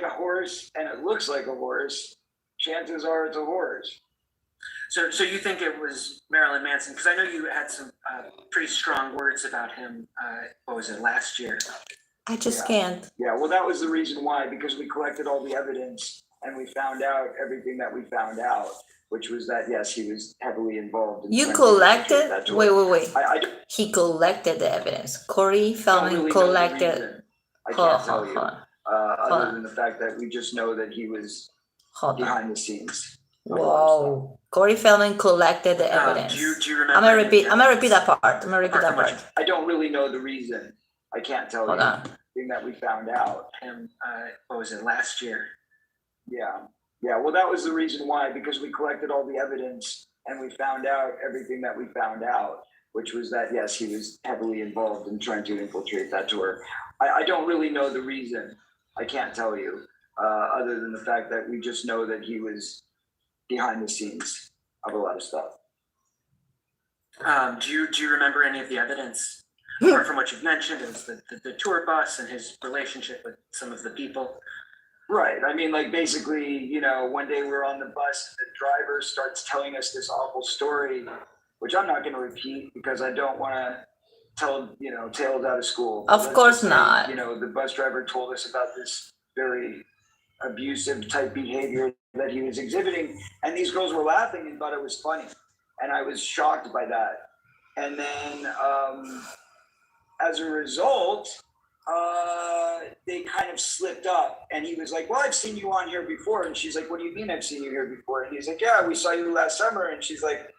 a horse and it looks like a horse, chances are it's a horse. So you think it was Marilyn Manson? Because I know you had some pretty strong words about him. What was it, last year? I just can't. Yeah, well, that was the reason why, because we collected all the evidence and we found out everything that we found out, which was that, yes, he was heavily involved. You collected? Wait. He collected the evidence. Corey Feldman collected. I can't tell you. Other than the fact that we just know that he was behind the scenes. Whoa. Corey Feldman collected the evidence. Do you remember? I'm gonna repeat that part. I don't really know the reason. I can't tell you. Thing that we found out. Him, what was it, last year? Yeah. Well, that was the reason why, because we collected all the evidence and we found out everything that we found out, which was that, yes, he was heavily involved in trying to infiltrate that tour. I don't really know the reason. I can't tell you, other than the fact that we just know that he was behind the scenes of a lot of stuff. Do you remember any of the evidence? Apart from what you've mentioned, it was the tour bus and his relationship with some of the people. Right. I mean, like, basically, one day we were on the bus and the driver starts telling us this awful story, which I'm not going to repeat because I don't want to tell, tales out of school. Of course not. The bus driver told us about this very abusive type behavior that he was exhibiting, and these girls were laughing and thought it was funny. And I was shocked by that. And then as a result, they kind of slipped up, and he was like, well, I've seen you on here before. And she's like, what do you mean I've seen you here before? And he's like, yeah, we saw you last summer. And she's like,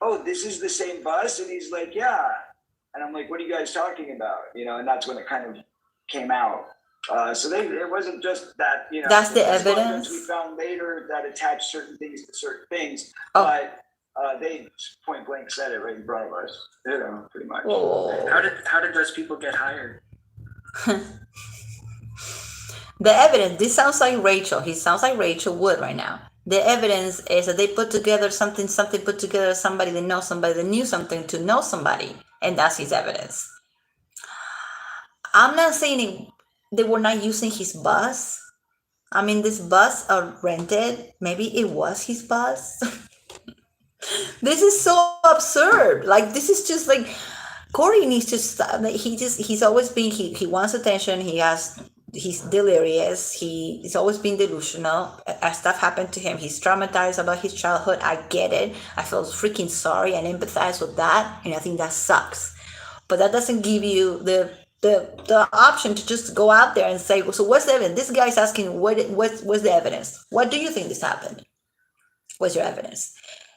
oh, this is the same bus? And he's like, yeah. And I'm like, what are you guys talking about? And that's when it kind of came out. So it wasn't just that, that's the evidence we found later that attached certain things to certain things, but they point blank said it right in front of us, pretty much. Oh. How did those people get hired? The evidence, this sounds like Rachel. He sounds like Rachel Wood right now. The evidence is that they put together something put together somebody that knows somebody that knew something to know somebody, and that's his evidence. I'm not saying they were not using his bus. I mean, this bus are rented. Maybe it was his bus. This is so absurd. Like, this is just like, Corey needs to stop. He's always been, he wants attention. He's delirious. He's always been delusional. As stuff happened to him, he's traumatized about his childhood. I get it. I feel freaking sorry and empathize with that. And I think that sucks. But that doesn't give you the option to just go out there and say, so what's the evidence? This guy's asking, what's the evidence? What do you think this happened? What's your evidence?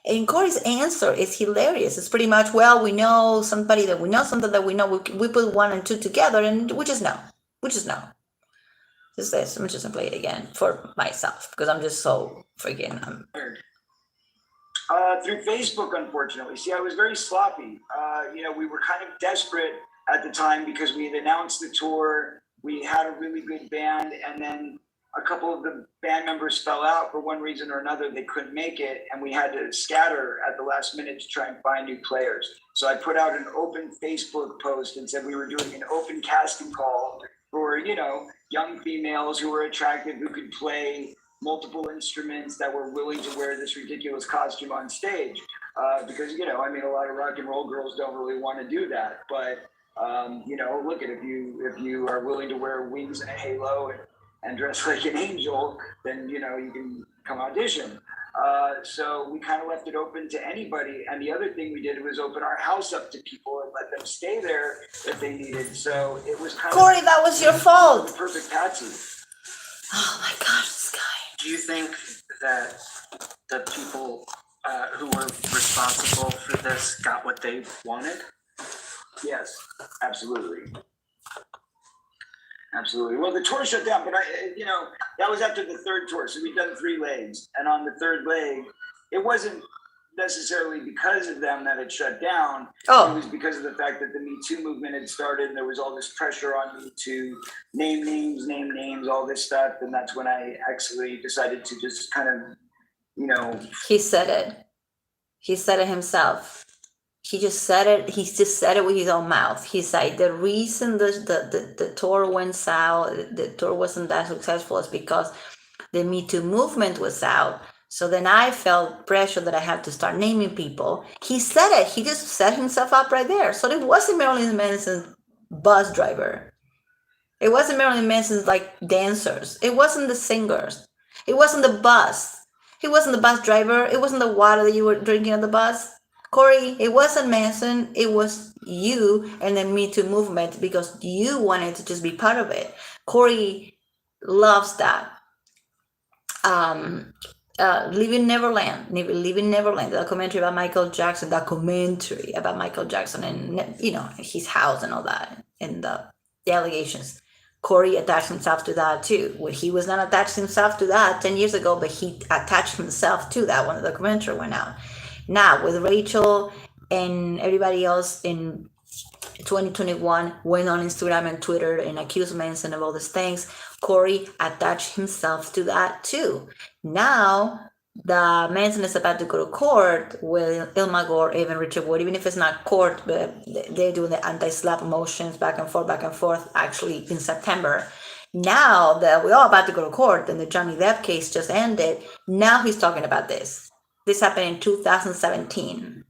And Corey's answer is hilarious. It's pretty much, well, we know somebody that we know, something that we know. We put 1 and 2 together, and we just know. We just know. Just this. I'm just gonna play it again for myself because I'm just so freaking. Through Facebook, unfortunately. See, I was very sloppy. We were kind of desperate at the time because we had announced the tour. We had a really good band, and then a couple of the band members fell out for one reason or another. They couldn't make it, and we had to scatter at the last minute to try and find new players. So I put out an open Facebook post and said we were doing an open casting call for, young females who were attractive, who could play multiple instruments, that were willing to wear this ridiculous costume on stage. Because, a lot of rock and roll girls don't really want to do that. But, look at if you are willing to wear wings and a halo and dress like an angel, then, you can come audition. So we kind of left it open to anybody. And the other thing we did was open our house up to people and let them stay there if they needed. So it was kind Corey, that was your fault. The perfect patsy. Oh my gosh, this guy. Do you think that the people who were responsible for this got what they wanted? Yes, absolutely. Absolutely. Well, the tour shut down, but that was after the third tour. So we'd done 3 legs, and on the third leg, it wasn't necessarily because of them that it shut down. Oh. It was because of the fact that the Me Too movement had started, and there was all this pressure on me to name names, all this stuff. And that's when I actually decided to just kind of, He said it. He said it himself. He just said it. He just said it with his own mouth. He's like, the reason the tour went south, the tour wasn't that successful, is because the Me Too movement was out. So then I felt pressure that I had to start naming people. He said it. He just set himself up right there. So it wasn't Marilyn Manson's bus driver. It wasn't Marilyn Manson's like dancers. It wasn't the singers. It wasn't the bus. He wasn't the bus driver. It wasn't the water that you were drinking on the bus. Corey, it wasn't Manson. It was you and the Me Too movement because you wanted to just be part of it. Corey loves that. Leaving Neverland, the documentary about Michael Jackson, and his house and all that, and the allegations. Corey attached himself to that too. Well, he was not attached himself to that 10 years ago, but he attached himself to that when the documentary went out. Now with Rachel and everybody else in 2021 went on Instagram and Twitter and accused Manson of all these things, Corey attached himself to that too. Now the Manson is about to go to court with Ilma Gore, even Richard Wood, even if it's not court, but they're doing the anti-slap motions back and forth, actually in September. Now that we're all about to go to court and the Johnny Depp case just ended, now he's talking about this. This happened in 2017.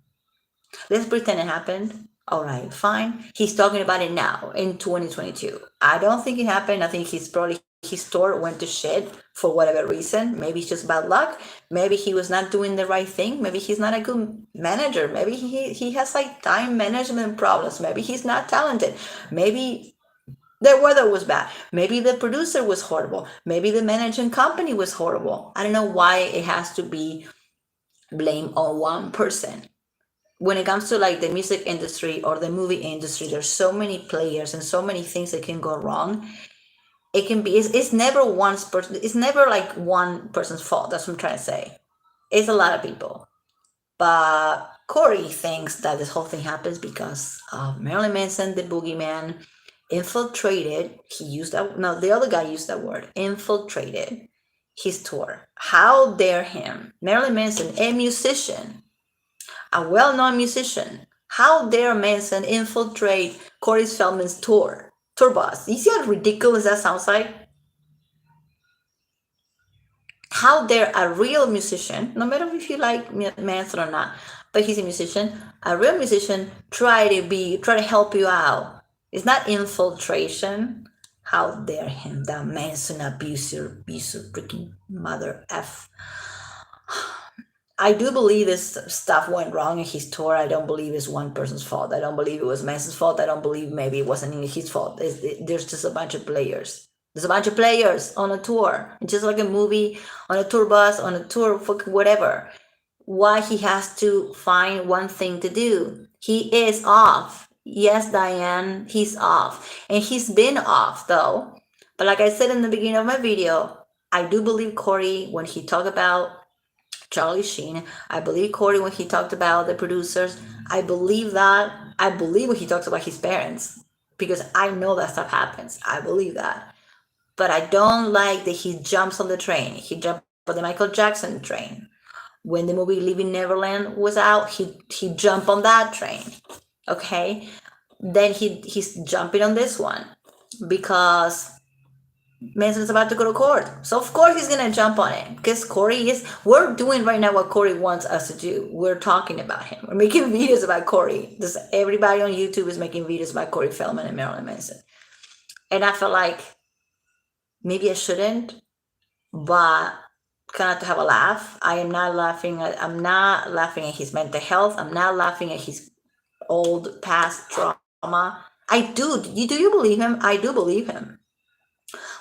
Let's pretend it happened. All right, fine. He's talking about it now in 2022. I don't think it happened. I think his tour went to shit for whatever reason. Maybe it's just bad luck. Maybe he was not doing the right thing. Maybe he's not a good manager. Maybe he has like time management problems. Maybe he's not talented. Maybe the weather was bad. Maybe the producer was horrible. Maybe the managing company was horrible. I don't know why it has to be blamed on one person. When it comes to like the music industry or the movie industry, there's so many players and so many things that can go wrong. It can be, it's never it's never like one person's fault. That's what I'm trying to say. It's a lot of people. But Corey thinks that this whole thing happens because Marilyn Manson, the boogeyman, infiltrated. The other guy used that word, infiltrated his tour. How dare him? Marilyn Manson, a musician, a well-known musician. How dare Manson infiltrate Corey Feldman's tour bus? You see how ridiculous that sounds like? How dare a real musician, no matter if you like Manson or not, but he's a musician, a real musician try to help you out. It's not infiltration. How dare him, that Manson abuser, piece of freaking mother F. I do believe this stuff went wrong in his tour. I don't believe it's one person's fault. I don't believe it was Manson's fault. I don't believe maybe it wasn't even his fault. There's just a bunch of players. There's a bunch of players on a tour. It's just like a movie, on a tour bus, on a tour, whatever. Why he has to find one thing to do. He is off. Yes, Diane, he's off. And he's been off though. But like I said in the beginning of my video, I do believe Corey when he talked about Charlie Sheen. I believe Corey when he talked about the producers. I believe that. I believe when he talks about his parents because I know that stuff happens. I believe that. But I don't like that he jumps on the train. He jumped on the Michael Jackson train. When the movie Leaving Neverland was out, he jumped on that train. Okay? Then he's jumping on this one because Manson's about to go to court. So of course he's gonna jump on it. Because we're doing right now what Corey wants us to do. We're talking about him. We're making videos about Corey. Everybody on YouTube is making videos about Corey Feldman and Marilyn Manson. And I feel like maybe I shouldn't, but kind of to have a laugh. I'm not laughing at his mental health. I'm not laughing at his old past trauma. Do you believe him? I do believe him.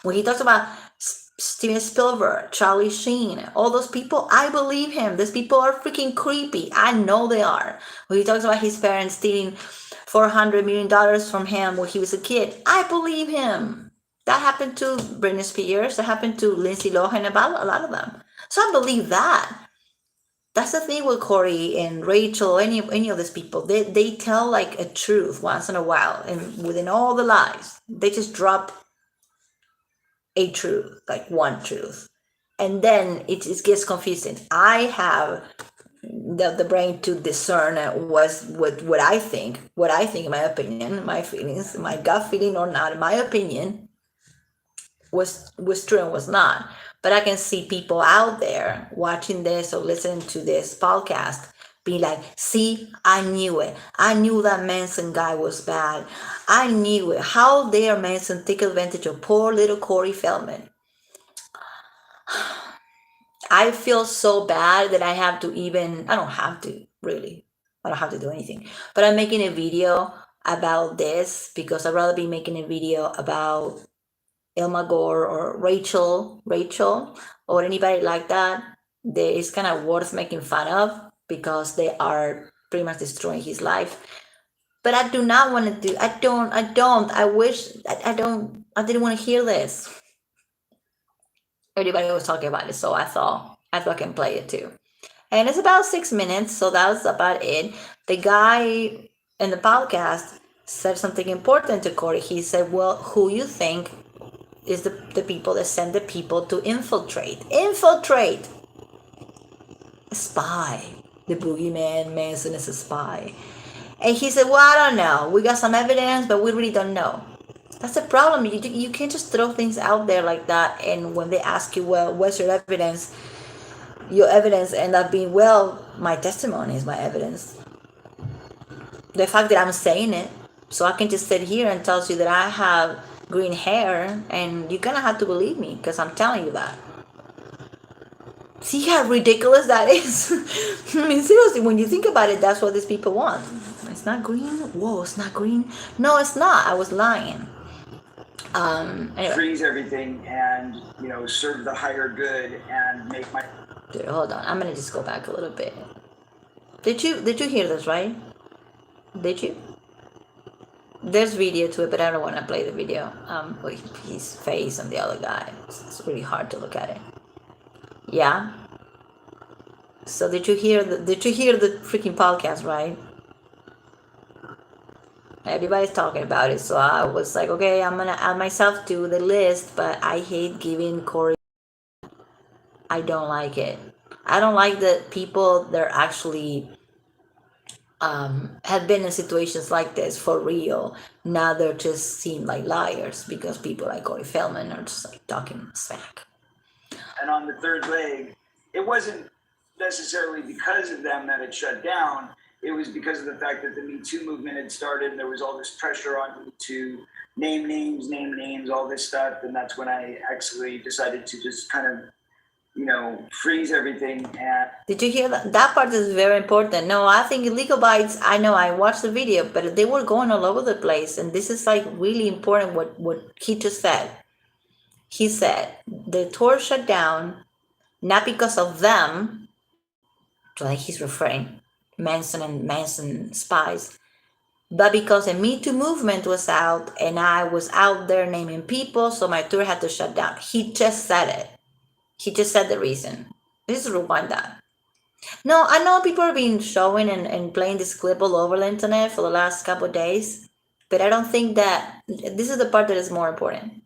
When he talks about Steven Spielberg, Charlie Sheen, all those people, I believe him. These people are freaking creepy. I know they are. When he talks about his parents stealing $400 million from him when he was a kid, I believe him. That happened to Britney Spears. That happened to Lindsay Lohan, about a lot of them. So I believe that. That's the thing with Corey and Rachel, any of these people. They tell like a truth once in a while. And within all the lies, they just drop a truth, like one truth. And then it gets confusing. I have the brain to discern was what I think, my opinion, my feelings, my gut feeling or not, my opinion was true and was not. But I can see people out there watching this or listening to this podcast be like, see, I knew it. I knew that Manson guy was bad. I knew it. How dare Manson take advantage of poor little Corey Feldman? I feel so bad that I don't have to really. I don't have to do anything. But I'm making a video about this because I'd rather be making a video about Ilma Gore or Rachel, or anybody like that. It's kind of worth making fun of because they are pretty much destroying his life. But I do not want to do. I wish. I didn't want to hear this. Everybody was talking about it, so I thought I can play it too. And it's about 6 minutes, so that's about it. The guy in the podcast said something important to Corey. He said, well, who you think is the people that send the people to infiltrate a spy? The boogeyman Manson is a spy. And he said, well, I don't know, we got some evidence, but we really don't know. That's the problem. You can't just throw things out there like that, and when they ask you, well, what's your evidence end up being, well, my testimony is my evidence. The fact that I'm saying it, so I can just sit here and tell you that I have green hair, and you're gonna have to believe me because I'm telling you that. See how ridiculous that is? I mean, seriously, when you think about it, that's what these people want. It's not green? Whoa, it's not green? No, it's not. I was lying. Anyway. Freeze everything and, serve the higher good and make my... Dude, hold on. I'm gonna just go back a little bit. Did you hear this, right? Did you? There's video to it, but I don't want to play the video. With his face and the other guy. It's really hard to look at it. Yeah. So did you hear the freaking podcast, right? Everybody's talking about it, so I was like, okay, I'm gonna add myself to the list, but I hate giving Corey. I don't like it. I don't like that people that actually have been in situations like this for real. Now they're just seen like liars because people like Corey Feldman are just like talking smack. And on the third leg, it wasn't necessarily because of them that it shut down. It was because of the fact that the Me Too movement had started and there was all this pressure on me to name names, all this stuff. And that's when I actually decided to just kind of, freeze everything. And did you hear that? That part is very important. No, I think illegal bites, I know, I watched the video, but they were going all over the place. And this is like really important what he just said. He said the tour shut down, not because of them, like he's referring, Manson and Manson spies, but because the Me Too movement was out and I was out there naming people, so my tour had to shut down. He just said it. He just said the reason. Let's rewind that. No, I know people have been showing and playing this clip all over the internet for the last couple of days, but I don't think that this is the part that is more important,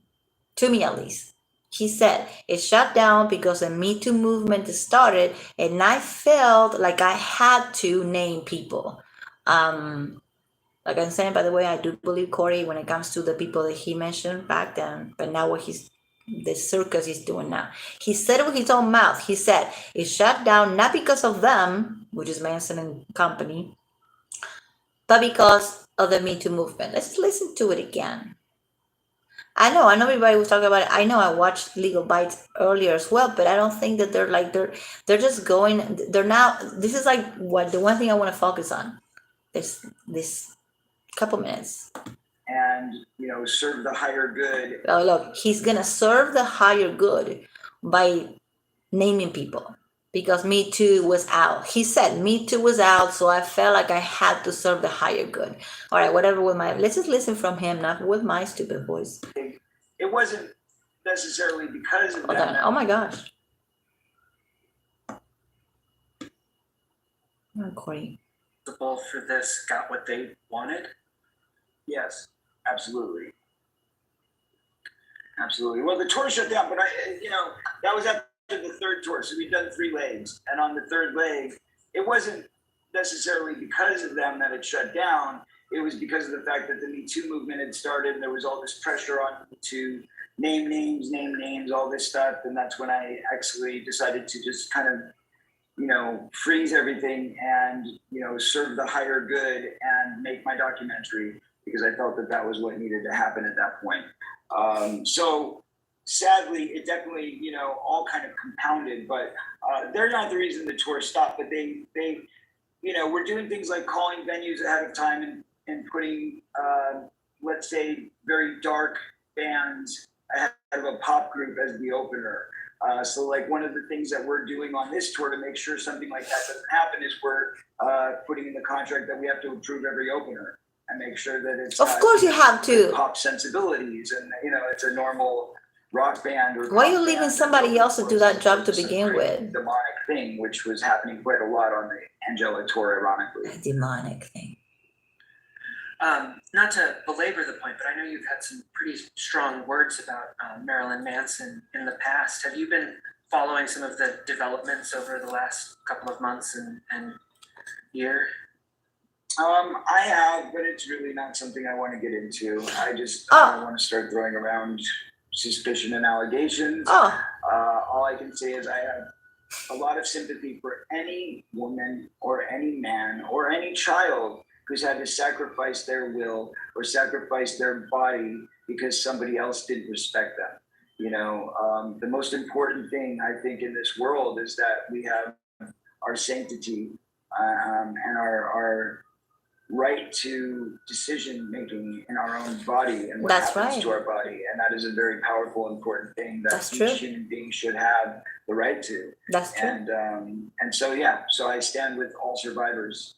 to me at least. He said it shut down because the Me Too movement started, and I felt like I had to name people. Like I'm saying, by the way, I do believe Corey when it comes to the people that he mentioned back then, but now the circus he's doing now. He said it with his own mouth. He said it shut down not because of them, which is Manson and company, but because of the Me Too movement. Let's listen to it again. I know everybody was talking about it. I know I watched Legal Bites earlier as well, but I don't think that they're just going, they're now, this is like the one thing I want to focus on. This couple minutes. And, serve the higher good. Oh, look, he's going to serve the higher good by naming people because Me Too was out. He said Me Too was out, so I felt like I had to serve the higher good. All right, whatever let's just listen from him, not with my stupid voice. It wasn't necessarily because of them. Oh my gosh. Oh, Corey. The ball for this got what they wanted? Yes, absolutely. Absolutely. Well, the tour shut down, but that was after the third tour. So we'd done 3 legs. And on the third leg, it wasn't necessarily because of them that it shut down. It was because of the fact that the Me Too movement had started, and there was all this pressure on me to name names, all this stuff. And that's when I actually decided to just kind of, freeze everything and, serve the higher good and make my documentary, because I felt that that was what needed to happen at that point. So sadly, it definitely, all kind of compounded, but they're not the reason the tour stopped, but they we're doing things like calling venues ahead of time and putting, let's say, very dark bands ahead of a pop group as the opener. So like one of the things that we're doing on this tour to make sure something like that doesn't happen is we're putting in the contract that we have to approve every opener and make sure that it's Of course you have to. pop sensibilities and it's a normal rock band. Or why are you leaving somebody else to do that job to begin with? Demonic thing, which was happening quite a lot on the Angela tour, ironically. A demonic thing. Not to belabor the point, but I know you've had some pretty strong words about Marilyn Manson in the past. Have you been following some of the developments over the last couple of months and year? I have, but it's really not something I want to get into. I don't want to start throwing around suspicion and allegations. All I can say is I have a lot of sympathy for any woman or any man or any child who's had to sacrifice their will or sacrifice their body because somebody else didn't respect them. The most important thing I think in this world is that we have our sanctity and our right to decision making in our own body and what happens to our body, and that is a very powerful, important thing that each human being should have the right to. That's true. And so so I stand with all survivors.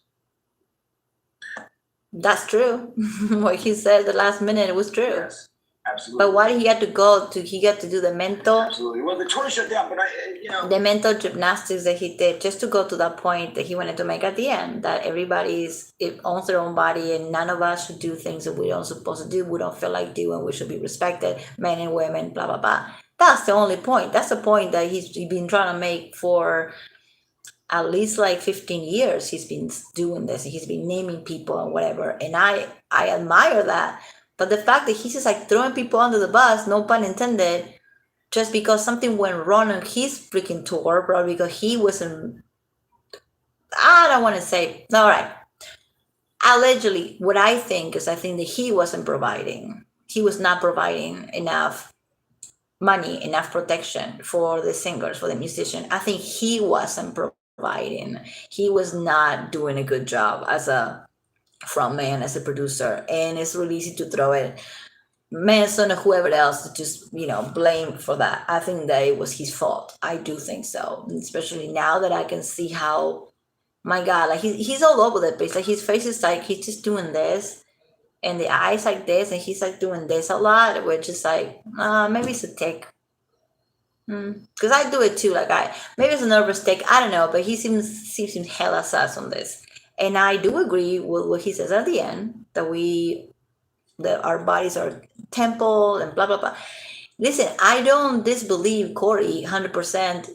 That's true. What he said the last minute was true. Yes, absolutely. But why did he have to go to? He got to do the mental. Absolutely. Well, the tour shut down, but the mental gymnastics that he did just to go to that point that he wanted to make at the end, that it owns their own body and none of us should do things that we don't supposed to do. We don't feel like doing. We should be respected, men and women, blah blah blah. That's the only point. That's the point that he's been trying to make for at least like 15 years. He's been doing this. He's been naming people and whatever. And I admire that. But the fact that he's just like throwing people under the bus, no pun intended, just because something went wrong on his freaking tour, probably because he wasn't, I don't want to say, all right. Allegedly, what I think is that he was not providing enough money, enough protection for the singers, for the musician. I think he wasn't providing. He was not doing a good job as a frontman, as a producer, and it's really easy to throw it Manson or whoever else to just blame for that. I think that it was his fault. I do think so, especially now that I can see how, my God, like he's all over the place. Like his face is like he's just doing this, and the eyes like this, and he's like doing this a lot, which is like maybe it's a tick. Because I do it too. Like maybe it's a nervous tick. I don't know, but he seems hella sus on this. And I do agree with what he says at the end, that our bodies are temple and blah, blah, blah. Listen, I don't disbelieve Corey 100%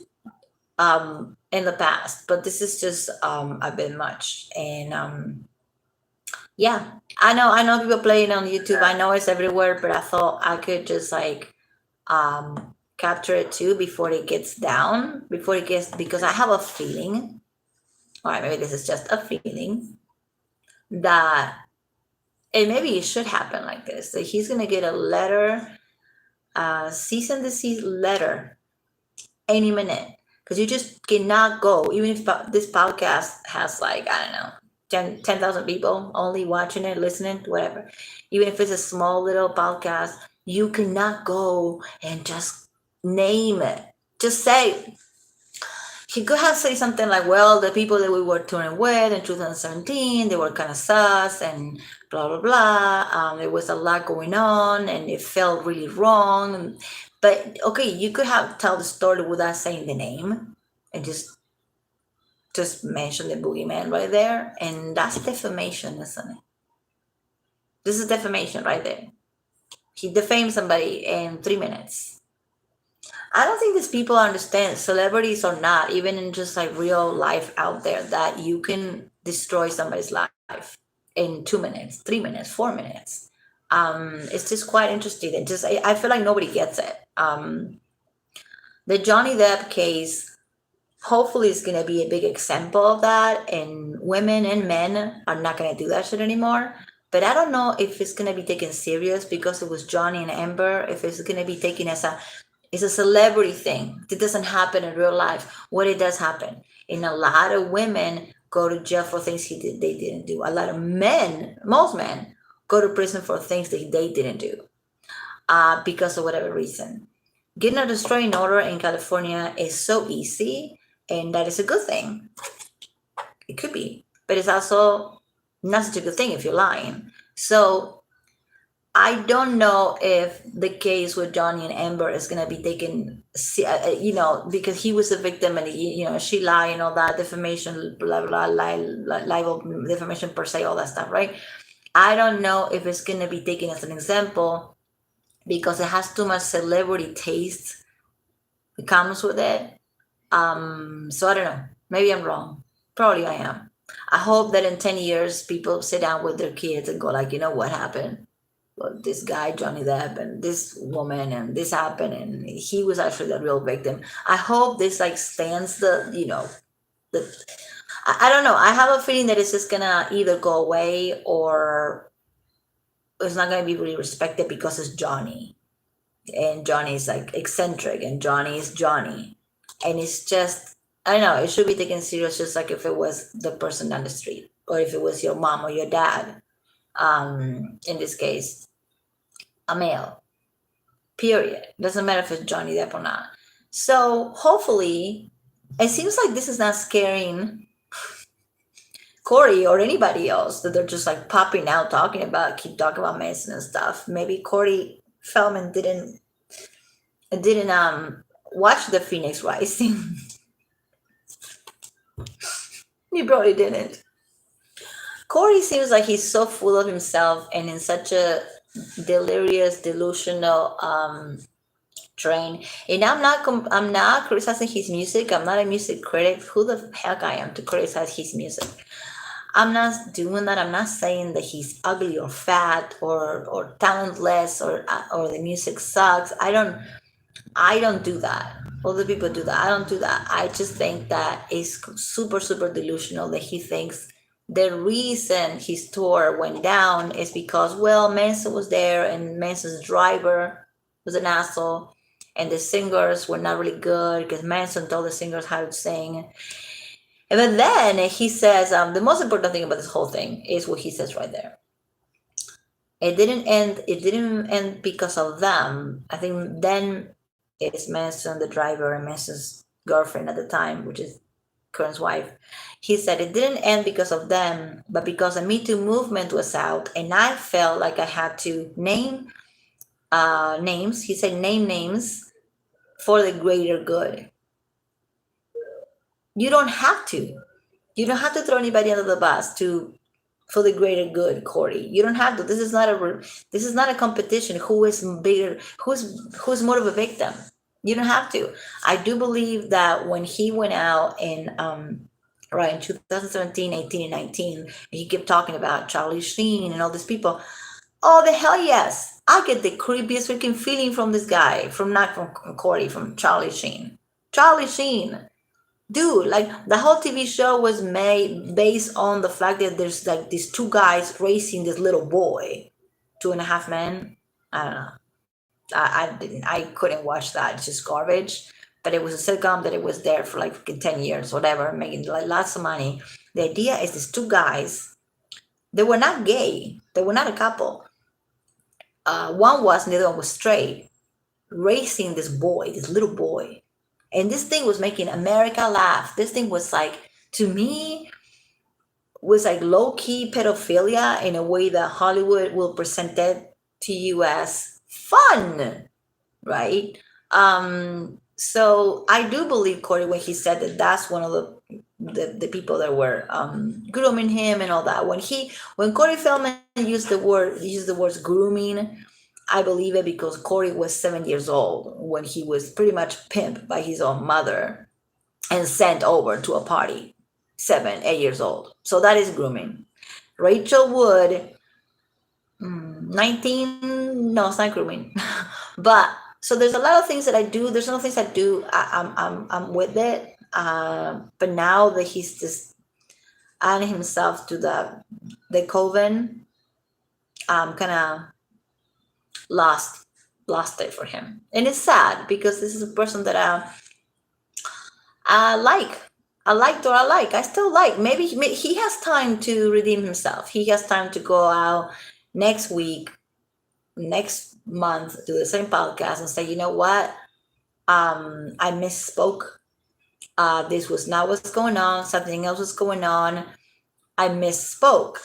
in the past, but this is just a bit much. And I know people playing on YouTube. I know it's everywhere, but I thought I could just like capture it too before it gets down, because I have a feeling, all right, maybe this is just a feeling, that, and maybe it should happen like this, that he's going to get a letter, cease and desist letter any minute, because you just cannot go, even if this podcast has like, I don't know, 10,000 people only watching it, listening, whatever. Even if it's a small little podcast, you cannot go and just name it. Just say, he could have said something like, well, the people that we were touring with in 2017, they were kind of sus and blah, blah, blah. There was a lot going on and it felt really wrong. But okay, you could have tell the story without saying the name and just mention the boogeyman right there. And that's defamation, isn't it? This is defamation right there. He defamed somebody in 3 minutes. I don't think these people understand, celebrities or not, even in just like real life out there, that you can destroy somebody's life in 2 minutes, 3 minutes, 4 minutes. It's just quite interesting. I feel like nobody gets it. The Johnny Depp case hopefully is going to be a big example of that, and women and men are not going to do that shit anymore. But I don't know if it's going to be taken serious because it was Johnny and Amber, if it's going to be taken as it's a celebrity thing. It doesn't happen in real life. What it does happen, and a lot of women go to jail for things they didn't do. A lot of men, most men, go to prison for things that they didn't do, because of whatever reason. Getting a restraining order in California is so easy, and that is a good thing. It could be, but it's also not such a good thing if you're lying. So I don't know if the case with Johnny and Amber is going to be taken, because he was a victim, and she lied and all that, defamation, blah blah, libel, defamation per se, all that stuff, right? I don't know if it's going to be taken as an example because it has too much celebrity taste. It comes with it. So I don't know. Maybe I'm wrong. Probably I am. I hope that in 10 years, people sit down with their kids and go like, you know what happened? Well, this guy, Johnny Depp, and this woman, and this happened, and he was actually the real victim. I hope this like stands I don't know. I have a feeling that it's just gonna either go away or it's not gonna be really respected because it's Johnny. And Johnny's like eccentric, and Johnny is Johnny. And it's just, I don't know, it should be taken serious just like if it was the person down the street, or if it was your mom or your dad. In this case, a male. Period. Doesn't matter if it's Johnny Depp or not. So hopefully, it seems like this is not scaring Corey or anybody else, that they're just like popping out keep talking about Manson and stuff. Maybe Corey Feldman didn't watch the Phoenix Rising. He probably didn't. Corey seems like he's so full of himself and in such a delirious, delusional train. And I'm not criticizing his music. I'm not a music critic. Who the heck I am to criticize his music? I'm not doing that. I'm not saying that he's ugly or fat or talentless or the music sucks. I don't do that. Other people do that. I don't do that. I just think that it's super, super delusional that he thinks the reason his tour went down is because, well, Manson was there and Manson's driver was an asshole, and the singers were not really good because Manson told the singers how to sing. And then he says, the most important thing about this whole thing is what he says right there. It didn't end because of them. I think then it's Manson, the driver, and Manson's girlfriend at the time, which is current wife. He said it didn't end because of them, but because the Me Too movement was out, and I felt like I had to name names. He said name names for the greater good. You don't have to. You don't have to throw anybody under the bus for the greater good, Corey. You don't have to. This is not a competition. Who is bigger? Who's more of a victim? You don't have to. I do believe that when he went out in 2017, 18, and 19, and he kept talking about Charlie Sheen and all these people. Oh, the hell yes. I get the creepiest freaking feeling from this guy, not from Corey, from Charlie Sheen. Charlie Sheen. Dude, like the whole TV show was made based on the fact that there's like these two guys raising this little boy, 2.5 Men. I don't know. I couldn't watch that. It's just garbage. But it was a sitcom that it was there for like 10 years, whatever, making like lots of money. The idea is these two guys, they were not gay. They were not a couple. One was, the other one was straight, raising this boy, this little boy. And this thing was making America laugh. This thing was like, to me, was like low-key pedophilia in a way that Hollywood will present it to you as fun, right? So I do believe Corey when he said that that's one of the people that were grooming him and all that. When Corey Feldman used the words grooming, I believe it because Corey was 7 years old when he was pretty much pimped by his own mother and sent over to a party, 7, 8 years old. So that is grooming. Rachel Wood, 19, no, it's not grooming. But so there's a lot of things that I do. There's a lot of things I do. I'm with it. But now that he's just adding himself to the coven, I'm kind of lost it for him, and it's sad because this is a person that I like. I still like. Maybe he has time to redeem himself. He has time to go out next week, next month, do the same podcast and say, you know what? I misspoke. This was not what's going on. Something else was going on. I misspoke.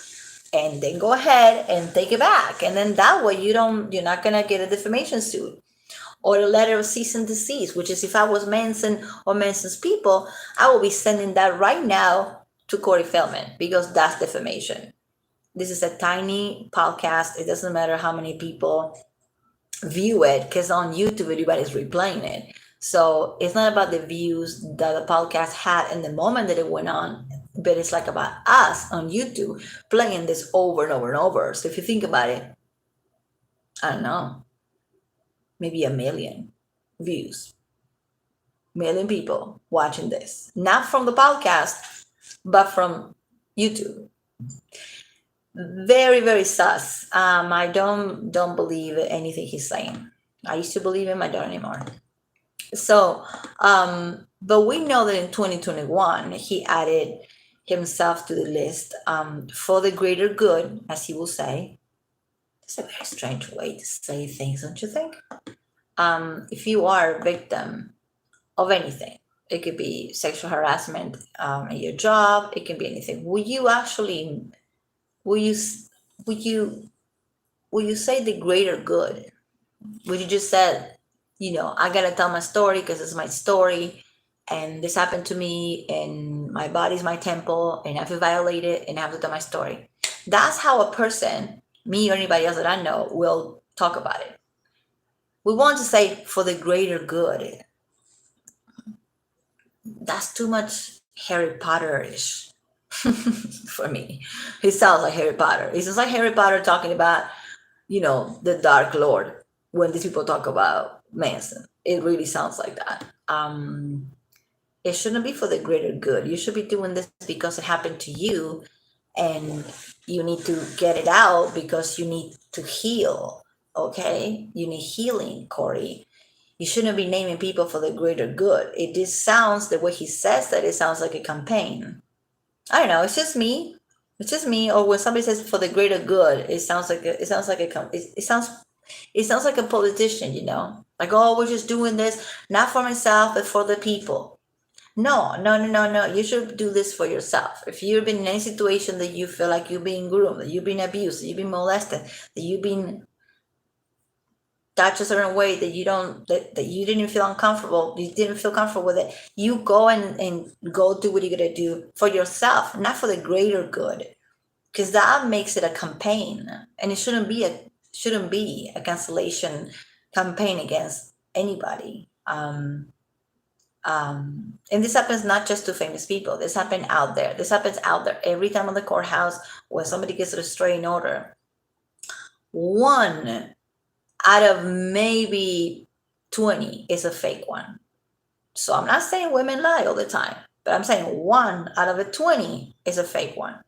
And then go ahead and take it back. And then that way you're not gonna get a defamation suit or a letter of cease and desist, which is if I was Manson or Manson's people, I will be sending that right now to Corey Feldman because that's defamation. This is a tiny podcast. It doesn't matter how many people view it because on YouTube, everybody's replaying it. So it's not about the views that the podcast had in the moment that it went on, but it's like about us on YouTube playing this over and over and over. So if you think about it, I don't know, maybe 1 million views, 1 million people watching this, not from the podcast, but from YouTube. Very, very sus. I don't believe anything he's saying. I used to believe him, I don't anymore. So, but we know that in 2021, he added himself to the list for the greater good, as he will say. It's a very strange way to say things, don't you think? If you are a victim of anything, it could be sexual harassment at your job, it can be anything. Will you say the greater good? Would you just say, I gotta tell my story because it's my story and this happened to me and my body's my temple and I feel violated and I have to tell my story? That's how a person, me or anybody else that I know, will talk about it. We want to say for the greater good. That's too much Harry Potter-ish for me. It sounds like Harry Potter. It sounds like Harry Potter talking about, the Dark Lord when these people talk about Manson. It really sounds like that. It shouldn't be for the greater good. You should be doing this because it happened to you and you need to get it out because you need to heal. Okay? You need healing, Corey. You shouldn't be naming people for the greater good. It just sounds, the way he says that, it sounds like a campaign. I don't know. It's just me. Or when somebody says for the greater good, it sounds like a politician, like, oh, we're just doing this not for myself but for the people. No. You should do this for yourself. If you've been in any situation that you feel like you're being groomed, that you've been abused, that you've been molested, that you've been touched a certain way that you didn't feel uncomfortable, you didn't feel comfortable with it, you go and go do what you're gonna do for yourself, not for the greater good, because that makes it a campaign, and it shouldn't be a cancellation campaign against anybody. And this happens not just to famous people. This happens out there every time on the courthouse when somebody gets a restraining order. 1 out of maybe 20 is a fake one. So I'm not saying women lie all the time, but I'm saying 1 out of the 20 is a fake one.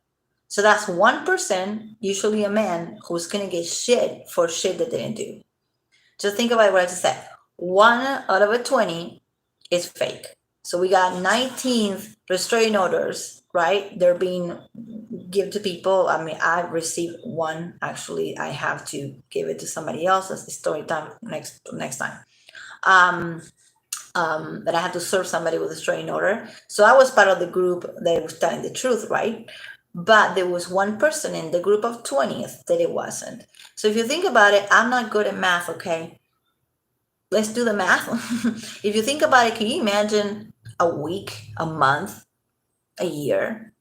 So that's 1%, usually a man, who's gonna get shit for shit that they didn't do. Just think about what I just said. 1 out of a 20 is fake. So we got 19 restraining orders, right? They're being given to people. I mean, I received 1. Actually, I have to give it to somebody else. That's the story time next time. But I had to serve somebody with a restraining order. So I was part of the group that was telling the truth, right? But there was 1 person in the group of 20 that it wasn't. So if you think about it, I'm not good at math, okay? Let's do the math. If you think about it, can you imagine a week, a month, a year?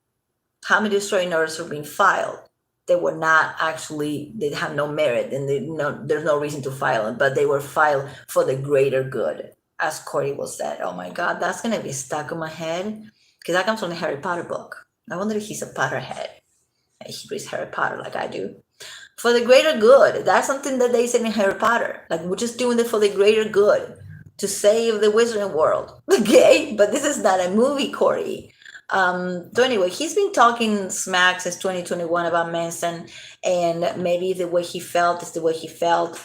How many restraining orders are being filed? they were not actually, they have no merit, and there's no reason to file them, but they were filed for the greater good, as Corey was said. Oh my God, that's gonna be stuck in my head because that comes from the Harry Potter book. I wonder if he's a Potterhead. He reads Harry Potter like I do. For the greater good. That's something that they said in Harry Potter. Like, we're just doing it for the greater good to save the wizarding world. Okay? But this is not a movie, Corey. So anyway, he's been talking smack since 2021 about Manson, and maybe the way he felt is the way he felt.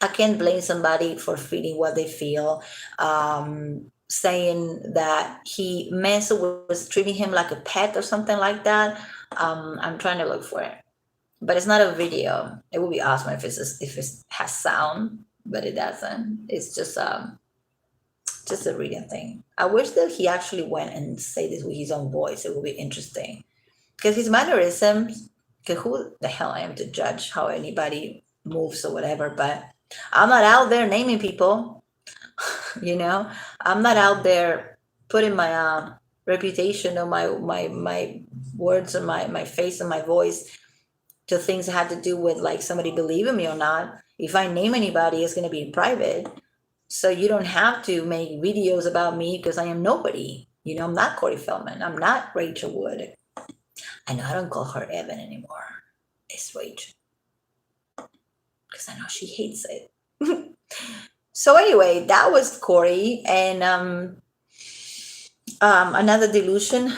I can't blame somebody for feeling what they feel. Saying that Manson was treating him like a pet or something like that. I'm trying to look for it, but it's not a video. It would be awesome if if it has sound, but it doesn't. It's just a reading thing. I wish that he actually went and say this with his own voice. It would be interesting because his mannerisms. Because who the hell I am to judge how anybody moves or whatever? But I'm not out there naming people. I'm not out there putting my reputation or my words and my face and my voice to things that have to do with like somebody believing me or not. If I name anybody, it's going to be in private. So you don't have to make videos about me because I am nobody. I'm not Corey Feldman. I'm not Rachel Wood. I know I don't call her Evan anymore. It's Rachel. Because I know she hates it. So anyway, that was Corey, and another delusion.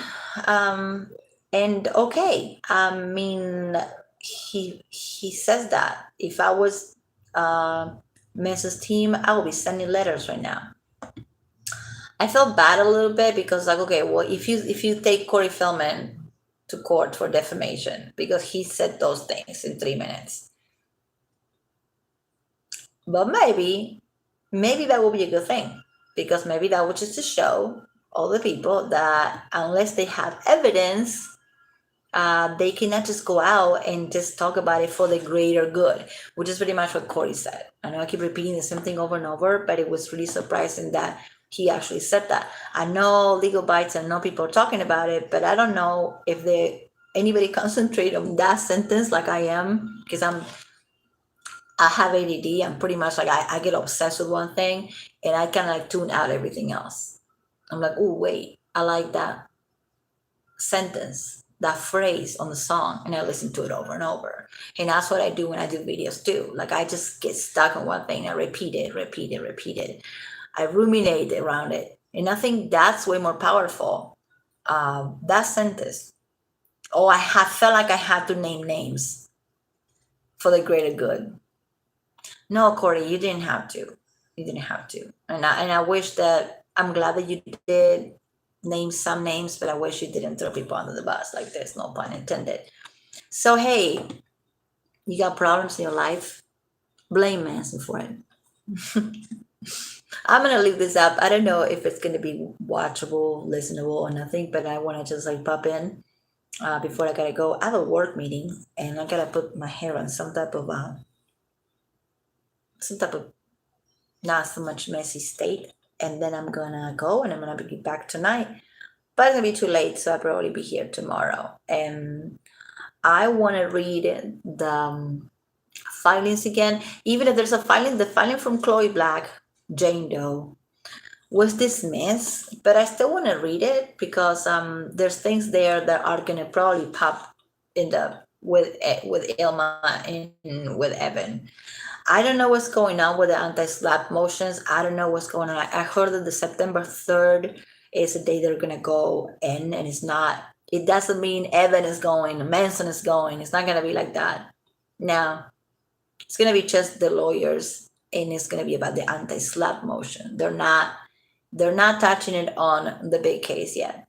And okay, I mean, he says that if I was Mrs. Team, I would be sending letters right now. I felt bad a little bit because like, okay, well, if you take Corey Feldman to court for defamation because he said those things in 3 minutes, but maybe that will be a good thing because maybe that would just to show all the people that unless they have evidence, they cannot just go out and just talk about it for the greater good, which is pretty much what Corey said. I know I keep repeating the same thing over and over, but it was really surprising that he actually said that. I know legal bites and I know people are talking about it, but I don't know if anybody concentrate on that sentence like I am, because I have ADD. I'm pretty much like I get obsessed with one thing and I kind of like tune out everything else. I'm like, oh wait, I like that sentence, that phrase on the song, and I listen to it over and over. And that's what I do when I do videos too. Like I just get stuck on one thing and I repeat it. I ruminate around it. And I think that's way more powerful. That sentence. Oh, I have felt like I had to name names for the greater good. No, Corey, you didn't have to. You didn't have to. And I wish that I'm glad that you did name some names, but I wish you didn't throw people under the bus like this, no pun intended. So hey, you got problems in your life, blame Manson for it. I'm gonna leave this up. I don't know if it's gonna be watchable, listenable, or nothing, but I want to just like pop in before I gotta go. I have a work meeting and I gotta put my hair on some type of not so much messy state, and then I'm gonna go and I'm gonna be back tonight, but it's gonna be too late, so I'll probably be here tomorrow. And I want to read the filings again, even if there's a filing. The filing from Chloe Black, Jane Doe, was dismissed, but I still want to read it because there's things there that are gonna probably pop in the with Ilma and with Evan. I don't know what's going on with the anti-SLAPP motions. I don't know what's going on. I heard that the September 3rd is the day they're gonna go in, and it's not. It doesn't mean Evan is going, Manson is going. It's not gonna be like that. No, it's gonna be just the lawyers, and it's gonna be about the anti-SLAPP motion. They're not touching it on the big case yet.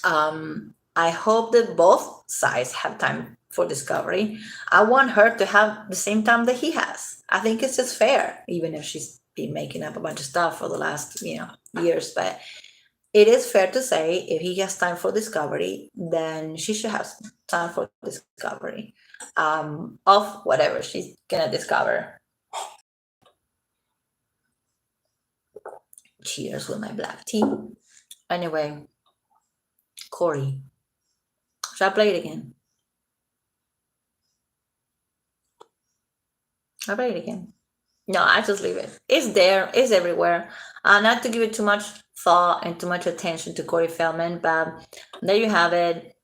I hope that both sides have time for discovery. I want her to have the same time that he has. I think it's just fair, even if she's been making up a bunch of stuff for the last, years. But it is fair to say if he has time for discovery, then she should have time for discovery of whatever she's gonna discover. Cheers with my black tea. Anyway, Corey. Should I play it again? I'll write it again. No, I just leave it. It's there. It's everywhere. Not to give it too much thought and too much attention to Corey Feldman, but there you have it.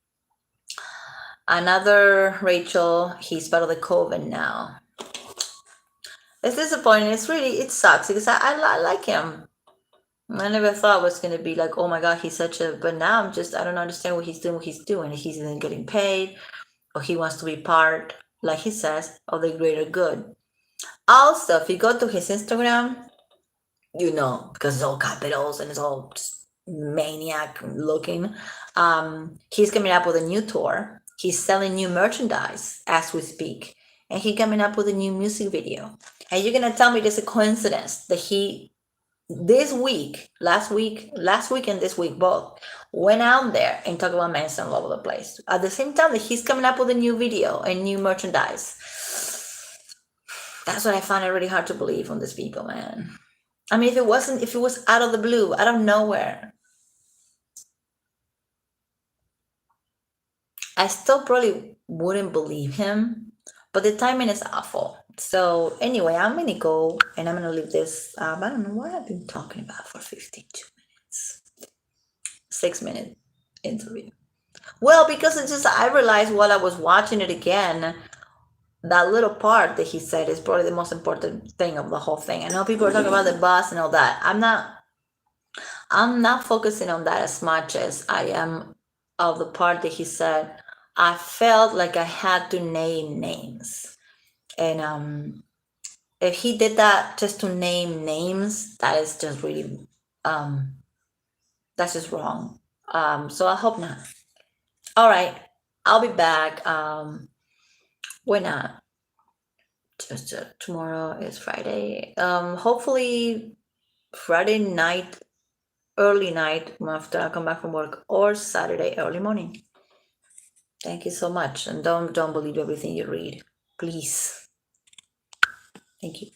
Another Rachel. He's part of the COVID now. It's disappointing. It sucks because I like him. I never thought it was gonna be like, oh my god, he's such a. But now I don't understand what he's doing. He's even getting paid, or he wants to be part, like he says, of the greater good. Also, if you go to his Instagram, because it's all capitals and it's all maniac looking. He's coming up with a new tour. He's selling new merchandise as we speak, and he's coming up with a new music video. And you're gonna tell me there's a coincidence that he last week and this week both went out there and talked about Manson all over the place at the same time that he's coming up with a new video and new merchandise. That's what I find it really hard to believe on these people, man. I mean, if it was out of the blue, out of nowhere, I still probably wouldn't believe him, but the timing is awful. So anyway, I'm gonna go and I'm gonna leave this. I don't know what I've been talking about for 52 minutes. 6-minute interview. Well, because I realized while I was watching it again, that little part that he said is probably the most important thing of the whole thing. I know people are talking about the bus and all that. I'm not focusing on that as much as I am of the part that he said. I felt like I had to name names, and if he did that just to name names, that is just really that's just wrong. So I hope not. All right, I'll be back. We're not. Just tomorrow is Friday. Hopefully Friday night, early night after I come back from work, or Saturday early morning. Thank you so much, and don't believe everything you read, please. Thank you.